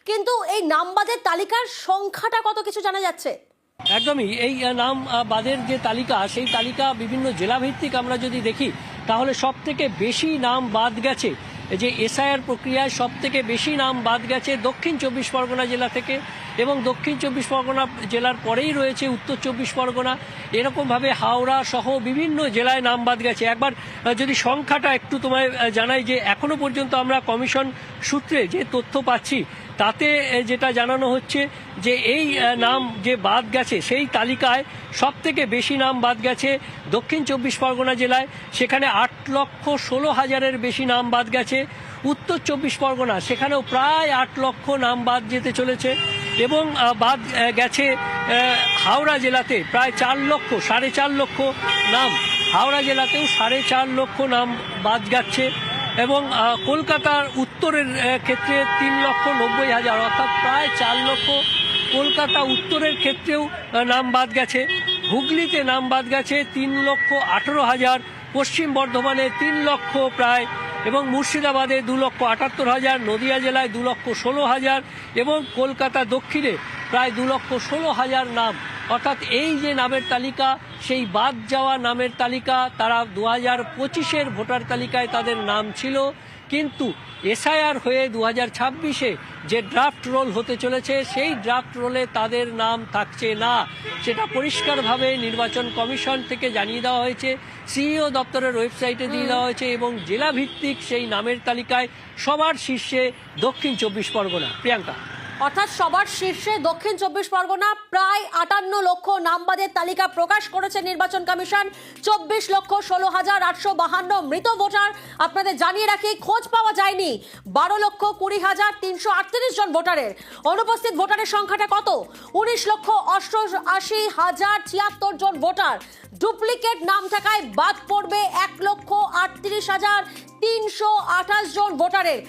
কিন্তু এই নামবাদের তালিকার সংখ্যাটা কত কিছু জানা যাচ্ছে? একদমই, এই নাম বাদের যে তালিকা, সেই তালিকা বিভিন্ন জেলাভিত্তিক আমরা যদি দেখি তাহলে সব থেকে বেশি নাম বাদ গেছে, যে এসআইআর প্রক্রিয়ায় সব থেকে বেশি নাম বাদ গেছে দক্ষিণ চব্বিশ পরগনা জেলা থেকে, এবং দক্ষিণ চব্বিশ পরগনা জেলার পরেই রয়েছে উত্তর চব্বিশ পরগনা। এরকমভাবে হাওড়া সহ বিভিন্ন জেলায় নাম বাদ গেছে। একবার যদি সংখ্যাটা একটু তোমায় জানাই, যে এখনো পর্যন্ত আমরা কমিশন সূত্রে যে তথ্য পাচ্ছি তাতে যেটা জানানো হচ্ছে যে এই নাম যে বাদ গেছে সেই তালিকায় সব থেকে বেশি নাম বাদ গেছে দক্ষিণ চব্বিশ পরগনা জেলায়, সেখানে 8,16,000-এর বেশি নাম বাদ গেছে। উত্তর চব্বিশ পরগনা সেখানেও প্রায় 8 লক্ষ নাম বাদ যেতে চলেছে, এবং বাদ গেছে হাওড়া জেলাতে প্রায় 4 লক্ষ, 4.5 লক্ষ নাম। হাওড়া জেলাতেও 4.5 লক্ষ নাম বাদ যাচ্ছে, এবং কলকাতার উত্তরের ক্ষেত্রে 3,90,000, অর্থাৎ প্রায় 4 লক্ষ। কলকাতা উত্তরের ক্ষেত্রেও নাম বাদ গেছে। হুগলিতে নাম বাদ গেছে 3,18,000, পশ্চিম বর্ধমানে 3 লক্ষ প্রায়, এবং মুর্শিদাবাদে 2,78,000, নদিয়া জেলায় 2,16,000, এবং কলকাতা দক্ষিণে প্রায় 2,16,000 নাম। অর্থাৎ এই যে নামের তালিকা, সেই বাদ যাওয়া নামের তালিকা, তারা 2025-এর ভোটার তালিকায় তাদের নাম ছিল, কিন্তু এসআইআর হয়ে 2026-এ যে ড্রাফট রোল হতে চলেছে সেই ড্রাফট রোলে তাদের নাম থাকছে না। সেটা পরিষ্কারভাবে নির্বাচন কমিশন থেকে জানিয়ে দেওয়া হয়েছে, সিইও দপ্তরের ওয়েবসাইটে দিয়ে দেওয়া হয়েছে, এবং জেলাভিত্তিক সেই নামের তালিকায় সবার শীর্ষে দক্ষিণ চব্বিশ পরগনা। প্রিয়াঙ্কা, অর্থাৎ সবার শীর্ষে দক্ষিণ চব্বিশ পরগনা, প্রায় 58 লক্ষ নামবাদের তালিকা প্রকাশ করেছে নির্বাচন কমিশন। 24,16,852 মৃত ভোটার। আপনাদের জানিয়ে রাখি, খোঁজ পাওয়া যায়নি 12,20,338 জন ভোটারের। অনুপস্থিত ভোটারের সংখ্যাটা কত? 19,88,076 জন ভোটার। ডুপ্লিকেট নাম থাকায় বাদ পড়বে 1,38,328 জন ভোটারের।